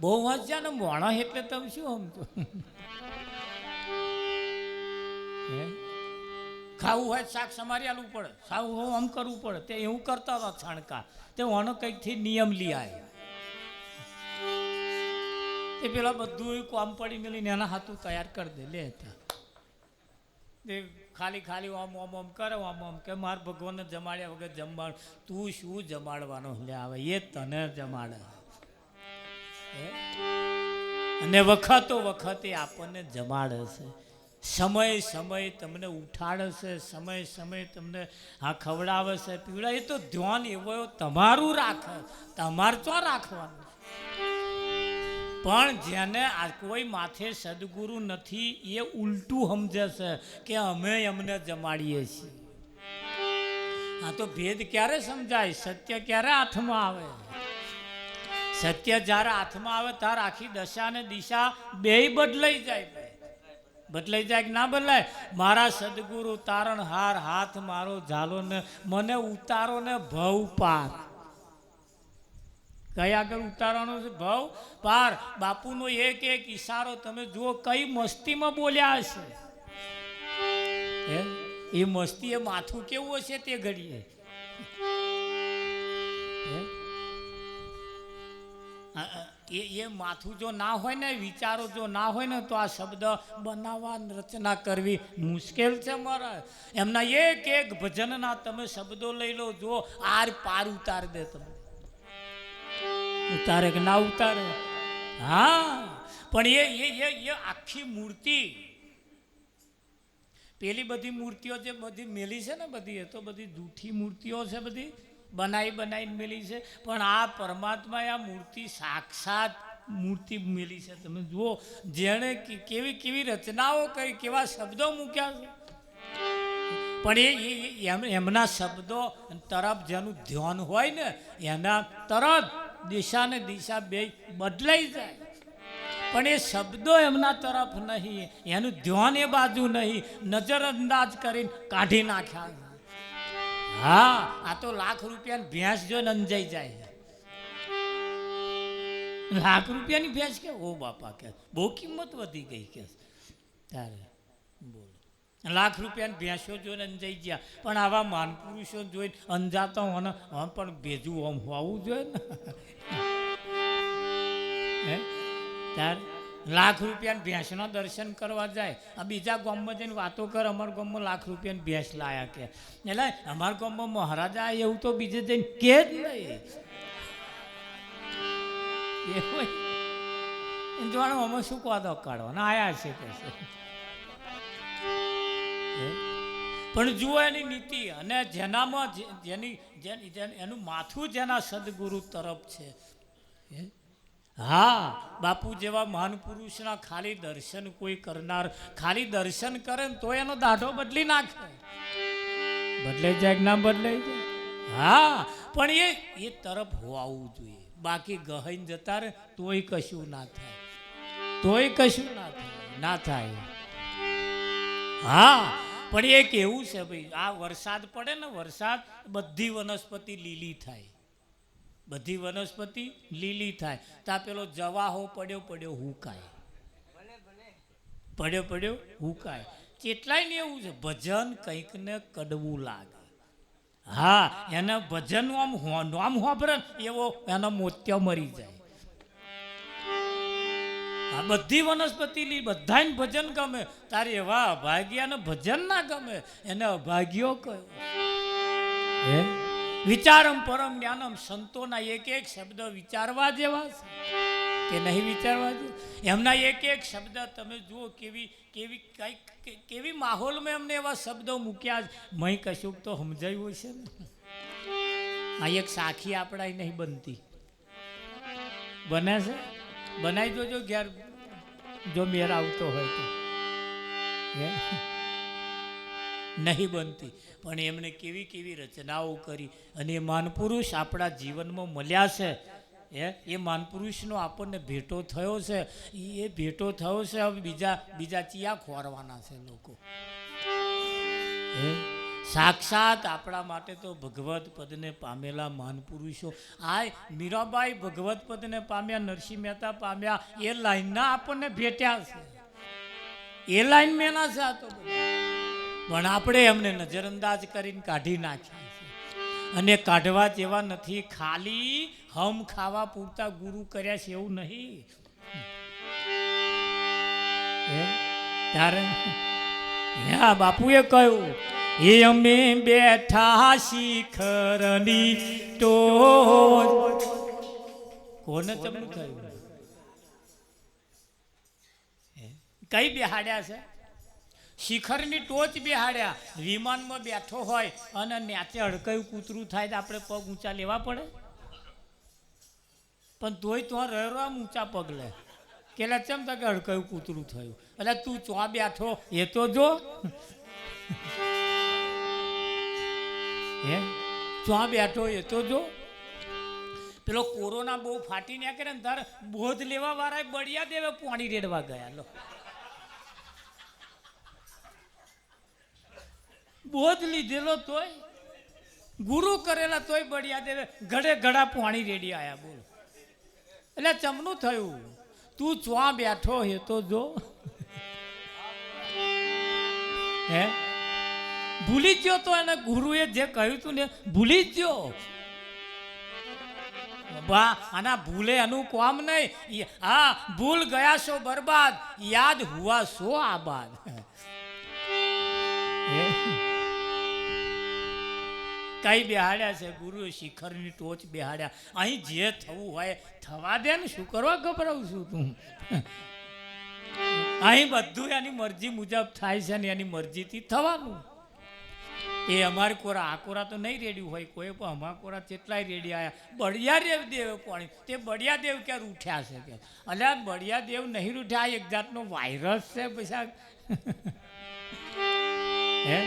બહુ વાંચ્યા ને મોણા એટલે તમે શું સમજો ખાવું હોય શાક સમારી આલવું પડે, સાવું આમ કરવું પડે, તે એવું કરતા હતા છાણકા, તે ઓનો કંઈકથી નિયમ લઈ આવ્યા. એ પેલા બધું કામ પડી મેળીને એના હાથું તૈયાર કરી દે લે હતા. એ ખાલી ખાલી આમ આમ આમ કરે, આમ આમ કે માર ભગવાનને જમાડ્યા વગર જમવાનું, તું શું જમાડવાનો લે આવે, એ તને જમાડે. અને વખતો વખતે આપણને જમાડે છે, સમય સમય તમને ઉઠાડે છે, સમય સમય તમને આ ખવડાવે છે, પીવડાવે. એ તો ધ્યાન એવો તમારું રાખે, તમારે તો રાખવાનું. પણ જેને આ કોઈ માથે સદગુરુ નથી એ ઉલટું સમજે છે કે અમે એમને જમાડીએ છીએ. આ તો ભેદ ક્યારે સમજાય? સત્ય ક્યારે હાથમાં આવે? સત્ય જ્યારે હાથમાં આવે ત્યારે આખી દશા ને દિશા બેય બદલાઈ જાય. બદલાઈ જાય કે ના બદલાય? મારા સદગુરુ તારણહાર હાથ મારો ઝાલો ને મને ઉતારો ને ભવ પાર. કઈ આગળ ઉતારવાનો છે? ભવ પાર. બાપુનો એક એક ઈશારો તમે જુઓ કઈ મસ્તીમાં બોલ્યા હશે. એ મસ્તી એ માથું કેવું હશે તે ઘડીએ. એ માથું જો ના હોય ને, વિચારો જો ના હોય ને, તો આ શબ્દ બનાવવા રચના કરવી મુશ્કેલ છે મારા. એમના એક એક ભજનના તમે શબ્દો લઈ લો, જો આર પાર ઉતાર દે. તમે ઉતારે કે ના ઉતારે? હા, પણ એ આખી મૂર્તિ, પેલી બધી મૂર્તિઓ જે બધી મેલી છે ને, બધી એ તો બધી જૂઠી મૂર્તિઓ છે, બધી બનાવીને મેલી છે. પણ આ પરમાત્મા આ મૂર્તિ સાક્ષાત મૂર્તિ મેલી છે. તમે જુઓ જેણે કેવી કેવી રચનાઓ કરી, કેવા શબ્દો મૂક્યા છે. પણ એમના શબ્દો તરફ જેનું ધ્યાન હોય ને, એના તરત દિશા ને દિશા બે બદલાઈ જાય. પણ એ શબ્દો એમના તરફ નહીં, એનું ધ્યાન એ બાજુ નહીં, નજર અંદાજ કરીને કાઢી નાખ્યા. હા, આ તો લાખ રૂપિયાની ભેંસ જોઈને અંજાઈ જાય. લાખ રૂપિયાની ભેંસ કે ઓ બાપા કે બહુ કિંમત વધી ગઈ કે ત્યારે બોલો. લાખ રૂપિયાની ભેંસો જોઈને અંજાઈ ગયા. પણ આવા માનપુરુષો જોઈને અંજાતા હોને આમ પણ ભેજું આમ હોવું જોઈએ ને. ત્યારે લાખ રૂપિયાની ભેંસના દર્શન કરવા જાય. આ બીજા ગામમાં જઈને વાતો કર, અમારા ગામમાં લાખ રૂપિયાની ભેંસ લાયા કે, એટલે અમારા ગામમાં મહારાજા એવું તો બીજે જઈને કે જ નહીં. જોવાનું અમે શું કાદો કાઢવાના આયા છે કે છે. પણ જુઓ એની નીતિ, અને જેનામાં એનું માથું જેના સદગુરુ તરફ છે. હા, બાપુ જેવા મહાન પુરુષના ખાલી દર્શન કોઈ કરનાર, ખાલી દર્શન કરે ને તો એનો દાઢો બદલી નાખે. બદલાઈ જાય કે ના બદલાઈ જાય? હા, પણ એ તરફ હોવું જોઈએ. બાકી ગહાઈને જતા રહે તોય કશું ના થાય, તોય કશું ના થાય. હા, પણ એક એવું છે ભાઈ, આ વરસાદ પડે ને, વરસાદ બધી વનસ્પતિ લીલી થાય, બધી વનસ્પતિ લીલી થાય. તા પેલો જવાહો પડ્યો હુકાય, પડ્યો હુકાય. કેટલાય ને એવું છે, ભજન કંઈક ને કડવું લાગે. હા, એના ભજન આમ હોભરે એવો એના મોત્યો મરી જાય. આ બધી વનસ્પતિ લી, બધાને ભજન ગમે. તારે એવા અભાગ્યાને ભજન ના ગમે, એને અભાગ્યો કયો. વિચારમ પરમ જ્ઞાનમ, સંતોના એક એક શબ્દ વિચારવા જેવા છે કે નહીં વિચારવા જેવા? એમના એક એક શબ્દ તમે જુઓ કેવી માહોલમાં એમને એવા શબ્દો મૂક્યા. મય કશુંક તો સમજાયું હશે ને. આ એક સાખી આપણા નહીં બનતી, બને છે? બનાવી જોજો ઘેર, જો મેર આવતો હોય તો. નહીં બનતી. પણ એમણે કેવી કેવી રચનાઓ કરી, અને એ માનપુરુષ આપણા જીવનમાં મળ્યા છે. એ માનપુરુષનો આપણને ભેટો થયો છે. એ ભેટો થયો છે. હવે બીજા ચિયા ખોરવાના છે લોકો. સાક્ષાત આપણા માટે તો ભગવત પદને પામેલા મહાન પુરુષો. આ મીરાબાઈ ભગવત પદને પામ્યા, નરસિંહ મહેતા પામ્યા, એ લાઈનના આપણને ભેટ્યા છે, એ લાઈન મેના છે આ તો. પણ આપણે એમને નજરઅંદાજ કરીને કાઢી નાખ્યા છે, અને કાઢવા જેવા નથી. ખાલી હમ ખાવા પૂરતા ગુરુ કર્યા છે એવું નહીં. ત્યારે હા બાપુએ કહ્યું, એ અમે બેઠા શિખરની ટોચ. કોને ચમનું થયું? કઈ બેહાડ્યા છે? શિખરની ટોચ બેહાડ્યા. વિમાનમાં બેઠો હોય અને ન્યાચે હડકાયું કૂતરું થાય તો આપણે પગ ઊંચા લેવા પડે? પણ તોય તો રહ્યો આમ ઊંચા પગ લે. કેલા ચમ તો કે હડકાયું કૂતરું થયું. એટલે તું ચો બેઠો એ તો જો, હે ચો બેઠો એ તો જો. પેલો કોરોના બહુ ફાટી નીકળે ને તારે બોધ લેવા વાળા બળિયા દેવે પાણી રેડવા ગયા. લો બોધ લીધેલો તોય, ગુરુ કરેલા તોય બળિયા દેવે ઘડે ઘડા પાણી રેડી આયા. બોલ એટલે ચમનું થયું. તું ચો બેઠો એ તો જો, હે ભૂલી જ ગયો તો એને ગુરુએ જે કહ્યું તું ને ભૂલી જ ગયો. બા આના ભૂલે એનું કામ નહીં. હા ભૂલ ગયા સો બરબાદ, યાદ હુઆ સો આબાદ. કઈ બેહાડ્યા છે ગુરુએ? શિખરની ટોચ બેહાડ્યા. અહીં જે થવું હોય થવા દે ને, શું કરવા ગભરાવું છું તું? અહીં બધું એની મરજી મુજબ થાય છે ને એની મરજીથી થવાનું. એ અમારી કોરા આ કોરા તો નહીં રેડ્યું હોય કોઈ, પણ અમારા કોરા કેટલાય રેડી આવ્યા. બળિયા દેવ પાણી, તે બળિયા દેવ ક્યાં રૂઠ્યા છે કે? અલ્યા બળિયા દેવ નહીં રૂઠ્યા, એક જાતનો વાયરસ છે. પછી હે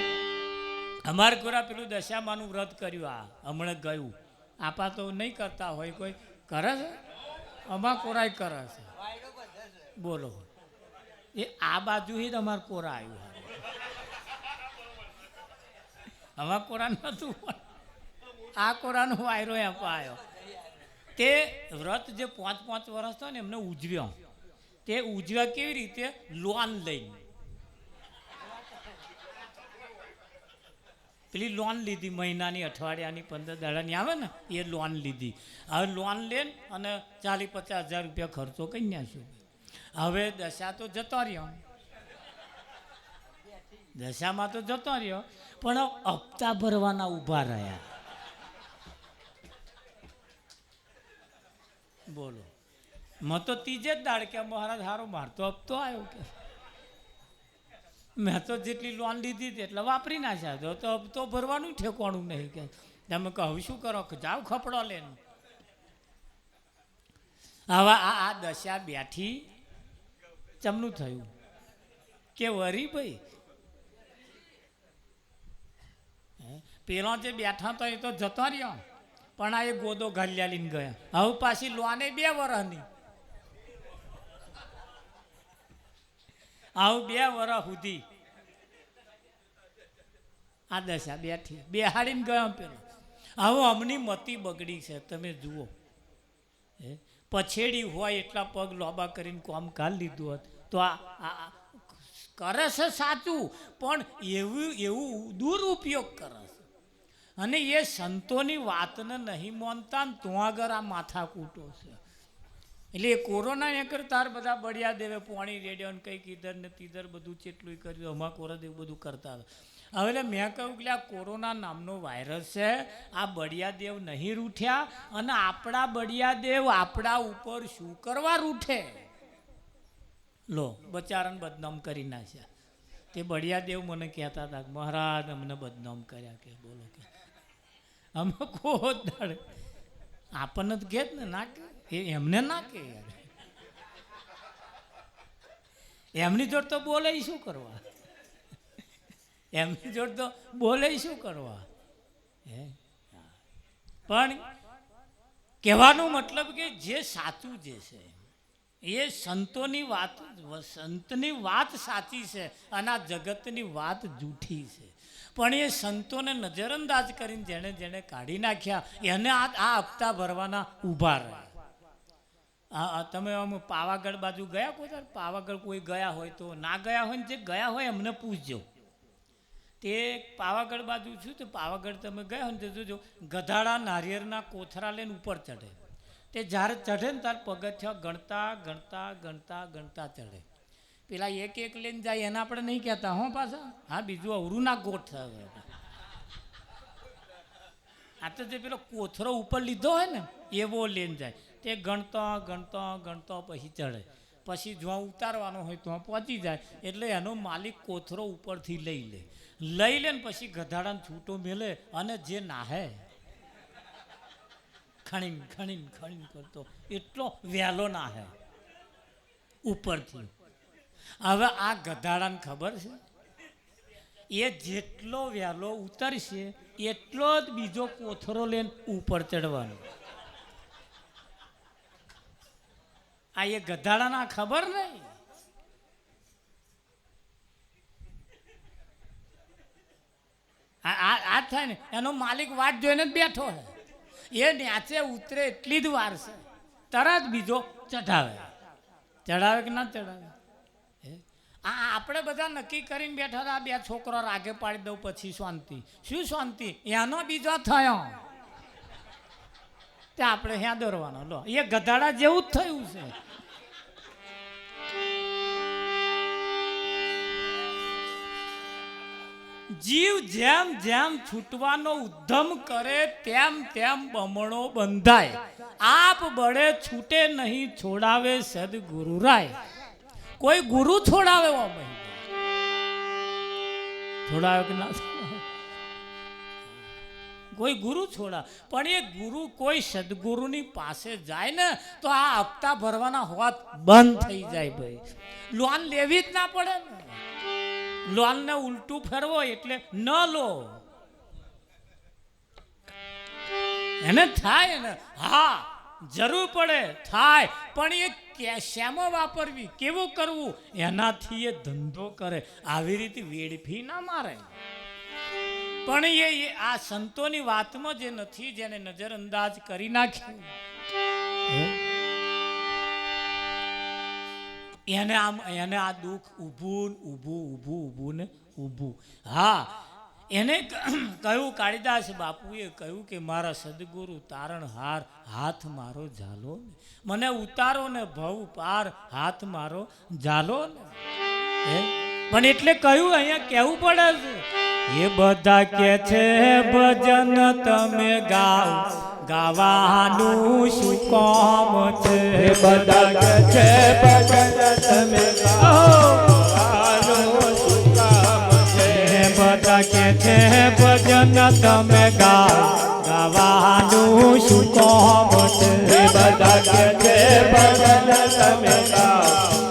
અમારે કોરા પેલું દશામાનું વ્રત કર્યું, આ હમણાં ગયું. આપા તો નહીં કરતા હોય, કોઈ કરે છે? અમાર કોરાય કરે છે. બોલો, એ આ બાજુ જ અમારે કોરા આવ્યું. અમાર કોરા નતું, આ કોરાનો વાયરો આપા આવ્યો. તે વ્રત જે 5-5 વર્ષ થયો ને એમને ઉજવ્યો. તે ઉજવ્યા કેવી રીતે? લોન લઈને. પેલી લોન લીધી મહિનાની, અઠવાડિયાની, 15 દાડાની આવે ને, એ લોન લીધી. હવે લોન લઈને અને 40-50 હજાર રૂપિયા ખર્ચો કરી નાખ્યો. હવે દશા તો જતો રહ્યો, દશામાં તો જતો રહ્યો, પણ હપ્તા ભરવાના ઊભા રહ્યા. બોલો, મેં તો ત્રીજે જ દાડ કે મહારાજ હારો મારતો હપ્તો આવ્યો કે મેં તો જેટલી લોન લીધી હતી એટલે વાપરી નાખ્યા. તો હપ્તો ભરવાનું ઠેકવાનું નહીં કે તમે કહું શું કરો, જાઓ ખપડો લઈને. હવે આ દશા બેઠી ચમનું થયું કે વરી ભાઈ પેલો જે બેઠા તો એ તો જતો રહ્યો, પણ આ એ ગોદો ઘાલ્યા લઈને ગયા. હવે પાછી લોને 2 વર્ષની. આવું 2 વર્ષ સુધી આ દશા બેઠી, બેહાડીને ગયો પેલો. હવે અમની મતી બગડી છે. તમે જુઓ, પછેડી હોય એટલા પગ લોબા કરીને કોમ કાઢ લીધું હોત તો આ કરે છે સાચું, પણ એવું દુરુપયોગ કરે છે. અને એ સંતોની વાતને નહીં માનતા ને તો આગળ આ માથા કૂટો છે. એટલે એ કોરોના એ કરતા બધા બળિયા દેવે પાણી રેડ્યો ને કંઈક ઈધર ને તીધર બધું ચેટલું કર્યું. અમા કોરા દેવ બધું કરતા હતા. હવે એટલે મેં કહ્યું કે આ કોરોના નામનો વાયરસ છે, આ બળિયા દેવ નહીં રૂઠ્યા, અને આપણા બળિયા દેવ આપણા ઉપર શું કરવા રૂઠે? લો બચારાને બદનામ કરી નાખ્યા. તે બળિયા દેવ મને કહેતા હતા મહારાજ અમને બદનામ કર્યા કે. બોલો કે અમે કોઈ દાડે આપણને તો કે જ ને ના કે, એમને ના કે યાર. એમની જોડ તો બોલે શું કરવા? એમની જોડ તો બોલે શું કરવા? હે પણ કહેવાનો મતલબ કે જે સાચું જે છે એ સંતની વાત સાચી છે અને આ જગતની વાત જૂઠી છે. પણ એ સંતોને નજરઅંદાજ કરીને જેણે જેણે કાઢી નાખ્યા એને આ હપ્તા ભરવાના ઊભા રહ્યા. તમે આમ પાવાગઢ બાજુ ગયા કોઈ? પાવાગઢ કોઈ ગયા હોય તો, ના ગયા હોય ને જે ગયા હોય એમને પૂછજો. તે પાવાગઢ બાજુ છું તો પાવાગઢ તમે ગયા હોય ને તો જોજો ગધાડા નારિયેળના કોથરા લઈને ઉપર ચઢે. તે જ્યારે ચઢે ને ત્યારે પગથિયા ગણતા ગણતા ગણતા ગણતા ચઢે. પેલા એક એક લઈને જાય એને આપણે નહીં કહેતા હો પાછા. હા, બીજું અવરું ના ગોઠ થાય. આ તો જે પેલો કોથરો ઉપર લીધો હોય ને એવો લઈને જાય. તે ગણતા ગણતા ગણતા પછી ચડે. પછી જ્યાં ઉતારવાનો હોય ત્યાં પહોંચી જાય. એટલે એનો માલિક કોથરો ઉપરથી લઈ લે ને પછી ગધાડાને છૂટો મેલે અને જે નાહે ખણીને ખણીને ખણીને કરતો એટલો વહેલો નાહે ઉપરથી. હવે આ ગધાડાને ખબર છે એ જેટલો વહેલો ઉતરશે એટલો જ બીજો કોથરો લઈને ઉપર ચડવાનો. આ એ ગધાડાના ખબર નહીં. આ થાય ને એનો માલિક વાટ જોઈને જ બેઠો છે. એ ન્યાચે ઉતરે એટલી જ વાર છે તરત બીજો ચઢાવે કે ના ચઢાવે. આપણે બધા નક્કી કરીને બેઠા હતા બે છોકરો રાગે પાડી દઉં પછી શાંતિ. શું શાંતિ? એનો બીજો થયો તે આપણે ત્યાં દોરવાનો. લો, એ ગધાડા જેવું જ થયું છે. જીવ જેમ જેમ છૂટવાનો ઉદ્યમ કરે તેમ તેમ બમણો બંધાય. આપ બળે છૂટે નહીં છોડાવે સદગુરુ રાય. કોઈ ગુરુ છોડાવે છોડાવે કે ના કોઈ ગુરુ છોડા. પણ એ ગુરુ કોઈ સદગુરુની પાસે જાય ને તો આ હપ્તા ભરવાના હોત બંધ થઈ જાય. ભાઈ, લોન લેવી જ ના પડે ને. લોન ને ઉલટું ફેરવો એટલે ન લો. એને થાય ને, હા જરૂર પડે થાય, પણ એ શેમાં વાપરવી, કેવું કરવું, એનાથી એ ધંધો કરે. આવી રીતે વેડફી ના મારે. પણ એ આ સંતોની વાતમાં જે નથી, જેને નજરઅંદાજ કરી નાખ્યું, એને આ દુઃખ ઊભું ને ઊભું. હા, એને કહ્યું, કાળીદાસ બાપુએ કહ્યું કે મારા સદગુરુ તારણહાર હાથ મારો ઝાલો ને, મને ઉતારો ને ભવ પાર હાથ મારો ઝાલો ને. પણ એટલે કહ્યું અહીંયા કહેવું પડે છે. એ બધા કે છે ભજન તમે ગાઓ, ગાવાનું શું કામ છે. બધા કે છે ભજન તમે ગાઓ, ગાવાનું શું કામ છે. બધા કે છે ભજન તમે ગાઓ, ગાવાનું શું કામ છે. બધા કે છે ભજન તમે ગાઓ,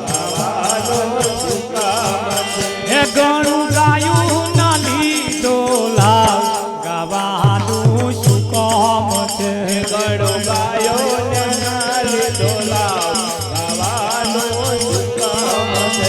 ગાવાનું શું કામ છે. એ ઘણું ગાયું ના લીધો લાવ, ગાવાનું શું કામ છે. ઘણું ગાયો ના લીધો લાવ, ગાવાનું શું કામ છે.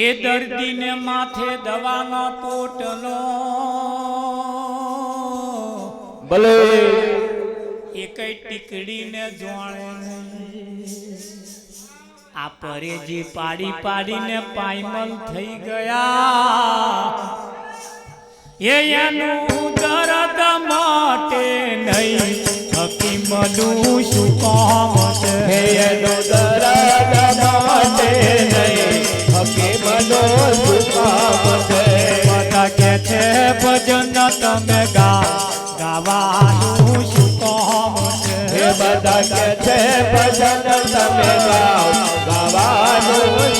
એ દર્દીને માથે દવાના પોટલો, ભલે એ કઈ ટીકડીને જોણે, આ પરેજી પાડી પાડીને પાયમલ થઈ ગયા. એનું દર્દ માટે નહીં, હકીમનું શું કામ છે. એનું દર્દ માટે નહીં, હકીમનું શું કામ છે. બધા કે છે ભજન તમે ગાવાનું શું કામ છે. બધા કે છે ભજન તમે ગાઓ, ગાવાનું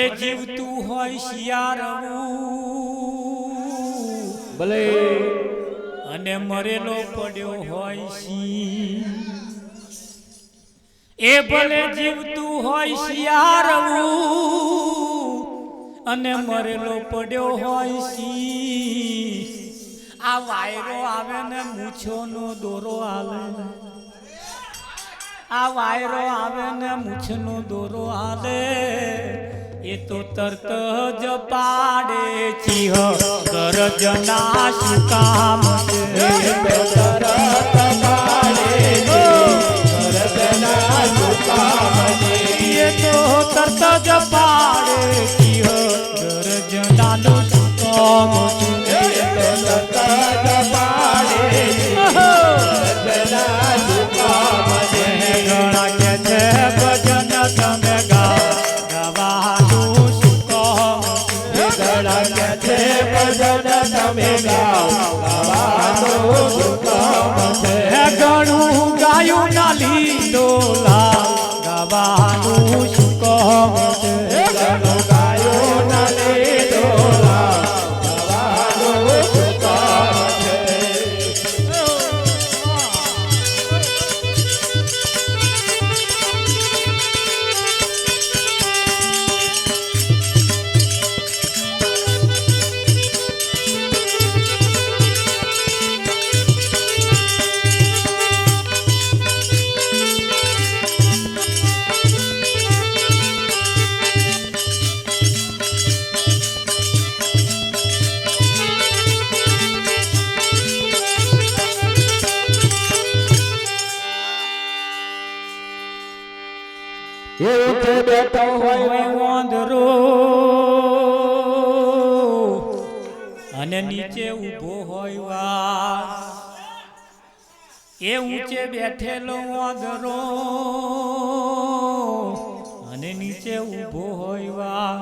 ભલે જીવતું હોય શિયાળવું ભલે અને મરેલો પડ્યો હોય સિંહ એ ભલે જીવતું હોય શિયાળવું અને મરેલો પડ્યો હોય સિંહ આ વાયરો આવે ને મૂછોનો દોરો આવે આ વાયરો આવે ને મૂછનો દોરો આવે એ તો તરત જ પાડે ચીહ ગરજના શું કામ છે તરત પાડે ગરજના શું કામ છે એ તો તરત જ પાડે ચીહ ગરજનાનું શું કામ છે તરત પાડે ગરજના શું કામ છે ઘણા કે છે ભજન તમે ગાવાનું શું કામ ઘણા કે છે ભજન તમે ગાવાનું શું કામ છે ઘણું ગાયું ના લીધો ગાવાનું શું કામ છે ઘણું ગાયું ના લીધો ગાવાનું શું કામ છે એ ઉઠે બેઠો હોય વાંદરો અને નીચે ઊભો હોય વાર એ ઊંચે બેઠેલો વાંદરો અને નીચે ઊભો હોય વાર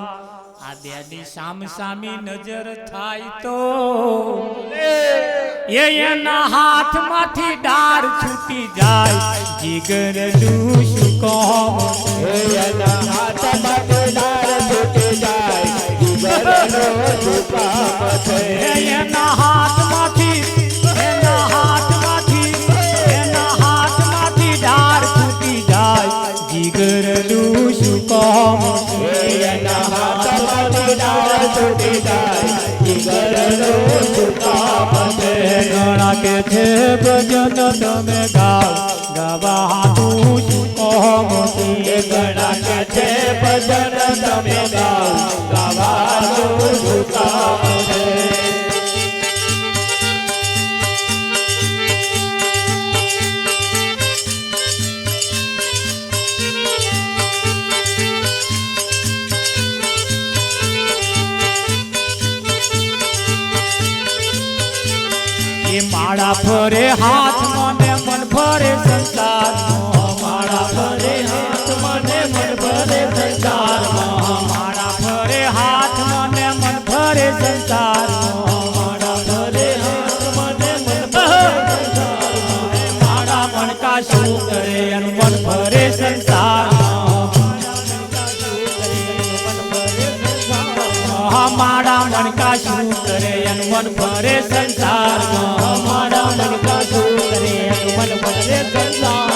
આ બેની સામસામી નજર થાય તો એના હાથમાંથી ડાળ છૂટી જાય જીગરનું શું કામ એના હાથમાં ડાળ છૂટી જાય જીગરનો શું કામ છે એના હાથમાંથી ડાળ છૂટી જાય જીગરનું શું કામ એના હાથમાં ડાળ છૂટી જાય જીગરનો શું કામ છે ઘણા કે છે ભજન તમે ગાવાનું શું કામ ઘણા કે છે ભજન તમે ગાવાનું શું કામ છે માળા ફરે હાથમાં ને મન ફરે સંસારમાં માળા ફરે હાથમાં ને મન ફરે સંસારમાં માળા ફરે હાથમાં ને મન ફરે સંસારમાં માળા ફરે હાથમાં ને મન ફરે સંસારમાં માળા મણકા શું કરે એનું મન ફરે સંસારમાં માળા મણકા શું કરે એનું મન ફરે સંસારમાં માળા મણકા શું કરે એનું મન ફરે સંસારમાં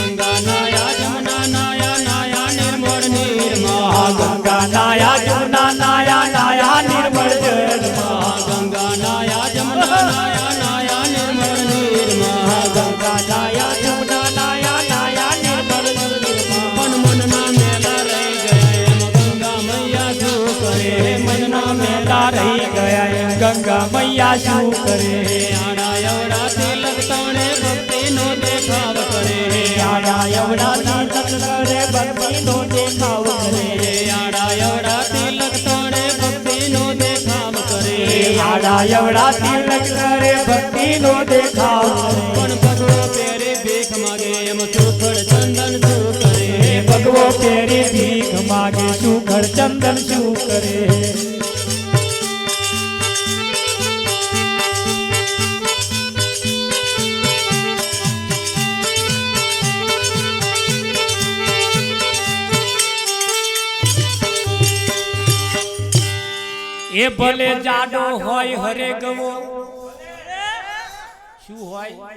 ગંગા નાયા જમના નાયા નાયા નિર્મળ નિર્મળ ગંગા નાયા જમના નાયા નાયા નિર્મળ જળમાં ગંગા નાયા જમના નાયા નાયા નિર્મળ નિર્મળ ગંગા નાયા જમના નાયા નાયા નિર્મળ નિર્મળ મન ના મેલા રહી ગયા એમ ગંગા મૈયા શું કરે મનના મેલા રહી ગયા એમ ગંગા મૈયા શું કરે આડા એવડા તિલક તણે ભક્તિનો દેખાવ કરે આડા એવડા તિલક કરે ભક્તિનો દેખાવ કરે આડા એવડા તિલક તણે ભક્તિનો દેખાવ કરે આડા એવડા તિલક કરે ભક્તિનો દેખાવ પણ ભગવો પેરે ભીખ માગે એમ સુખડ ચંદન શું કરે ભગવો પેરે ભીખ માગે સુખડ ચંદન શું કરે એ ભલે જાડો હોય હરે ગવો શું હોય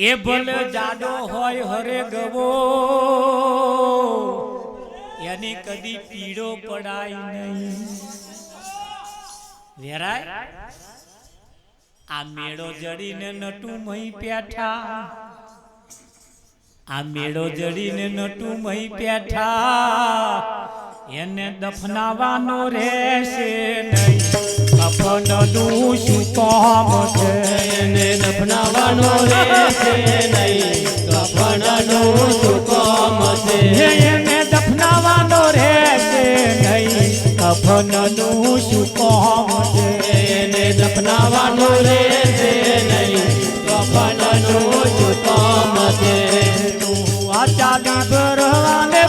એ ભલે જાડો હોય હરે ગવો એની કદી પીડો પડાય નહીં વેરાય આ મેળો જડીને નટું મહી પેઠા આ મેળો જડીને નટું મહી પેઠા એને દફનાવાનો રહેશે નહીં કફનનું શું કામ છે એને દફનાવાનો રહેશે નહીં કફનનું શું કામ છે એને દફનાવાનો રહેશે નહીં કફનનું શું કામ છે એને દફનાવાનો રહેશે નહીં કફનનું શું કામ છે આ ચાલી ભરવાને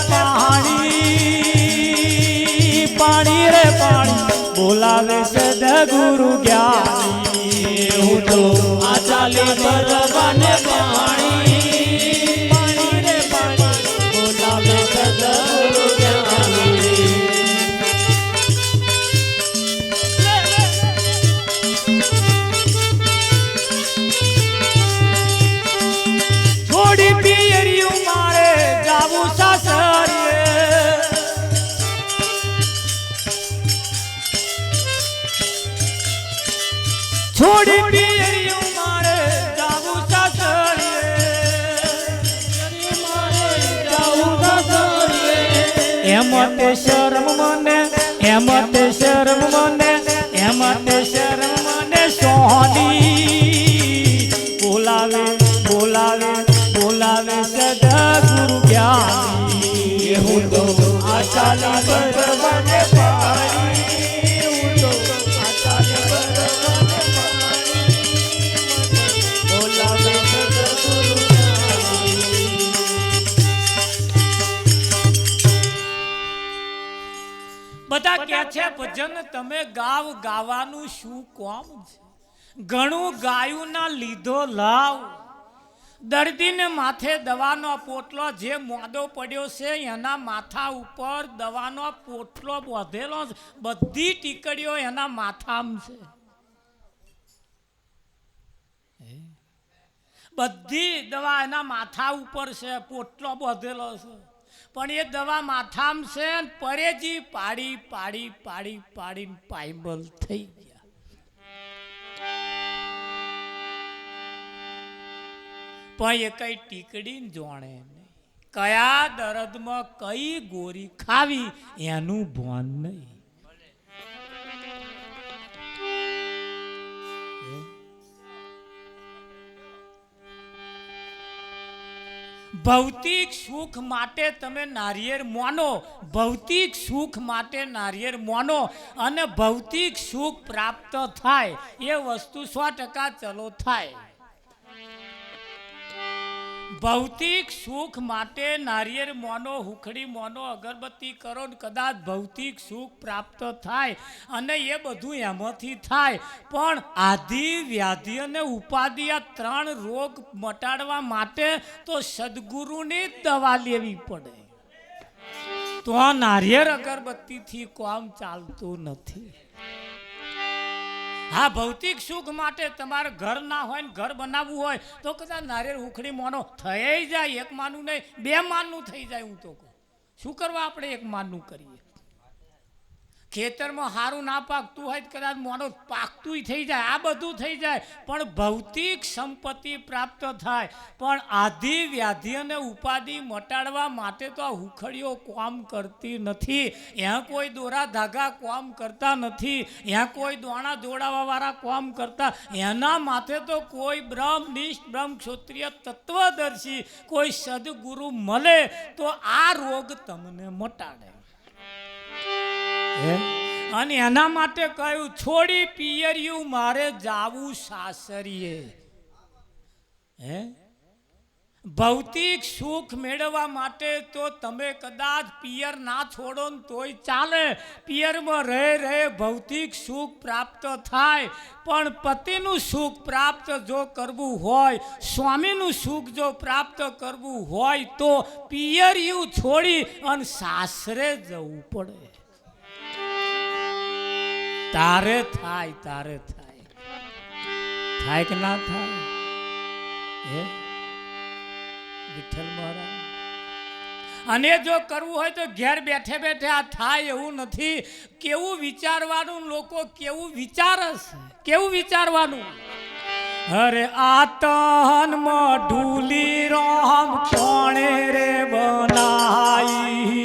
પાણી રે પાણી બોલાવે સદગુરુ જ્ઞાની હું તો આ ચાલી ભરવાને પાણી રે પાણી બોલાવે સદગુરુ જ્ઞાની થોડી પિયરિયું મારે જાવું સાસરીએ છોડી પિયરિયું મારે જાવું સાસરીએ એમ તે શરમ મને એમ તે શરમ મને એમ તે શરમ મને સોની બોલાવે બોલાવે બોલાવે સદગુરુ જ્ઞાની હું તો આ ચાલી ભરવાને પાણી હું તો આ ચાલી ભરવાને પાણી બોલાવે સદગુરુ જ્ઞાની બધા કે છે ભજન તમે ગાવ ગાવાનું શું કોમ છે ઘણું ગાયું ના લીધો લાવ દર્દીને માથે દવાનો પોટલો જે મોદો પડ્યો છે એના માથા ઉપર દવાનો પોટલો બાંધેલો છે બધી ટીકડીઓ એના માથામાં છે બધી દવા એના માથા ઉપર છે પોટલો બાંધેલો છે પણ એ દવા માથામાં છે પરેજી પાડી પાડી પાડી પાડીને પાયબલ થઈ ગયા પણ એ કઈ ટીકડી જોણે નહીં કયા દર્દમાં કઈ ગોરી ખાવી એનું ભાન નહીં ભૌતિક સુખ માટે તમે નારિયેળ મોનો ભૌતિક સુખ માટે નારિયેળ મોનો અને ભૌતિક સુખ પ્રાપ્ત થાય એ વસ્તુ 100% ચલો થાય ભૌતિક સુખ માટે નારિયેળ મોનો હુખડી મોનો અગરબત્તી કરો ને કદાચ ભૌતિક સુખ પ્રાપ્ત થાય અને એ બધું એમાંથી થાય પણ આધિ વ્યાધિ અને ઉપાધિ આ 3 રોગ મટાડવા માટે તો સદગુરુની જ દવા લેવી પડે તો આ નારિયેળ અગરબત્તીથી કામ ચાલતું નથી હા ભૌતિક સુખ માટે તમારે ઘર ના હોય ને ઘર બનાવવું હોય તો કદાચ નારિયેળ ઉખડી મોનો થઈ જાય એક માનું નહીં 2 માનનું થઈ જાય હું તો કહું શું કરવા આપણે એક માનનું કરીએ ખેતરમાં સારું ના પાકતું હોય કદાચ મોનો પાકતું થઈ જાય આ બધું થઈ જાય પણ ભૌતિક સંપત્તિ પ્રાપ્ત થાય પણ આધિ વ્યાધિ અને ઉપાધિ મટાડવા માટે તો આ હુખડીઓ કામ કરતી નથી ત્યાં કોઈ દોરા ધાગા કામ કરતા નથી ત્યાં કોઈ દોણા દોડાવાવાળા કામ કરતા એના માથે તો કોઈ બ્રહ્મનિષ્ઠ બ્રહ્મ ક્ષત્રિય તત્વદર્શી કોઈ સદગુરુ મળે તો આ રોગ તમને મટાડે અને એના માટે કહ્યું છોડી પિયરિયું મારે જાવું સાસરીએ હે ભૌતિક સુખ મેળવવા માટે તો તમે કદાચ પિયર ના છોડો ને તોય ચાલે પિયરમાં રહે ભૌતિક સુખ પ્રાપ્ત થાય પણ પતિનું સુખ પ્રાપ્ત જો કરવું હોય સ્વામીનું સુખ જો પ્રાપ્ત કરવું હોય તો પિયરિયું છોડી અને સાસરે જવું પડે તારે થાય થાય કે ના થાય હે વિઠ્ઠલ મહારાજ. અને જો કરવું હોય તો ઘેર બેઠે બેઠે આ થાય એવું નથી. કેવું વિચારવાનું, લોકો કેવું વિચારે છે, કેવું વિચારવાનું. અરે આ તન માં ઢૂલી રામ કોણે રે બનાઈ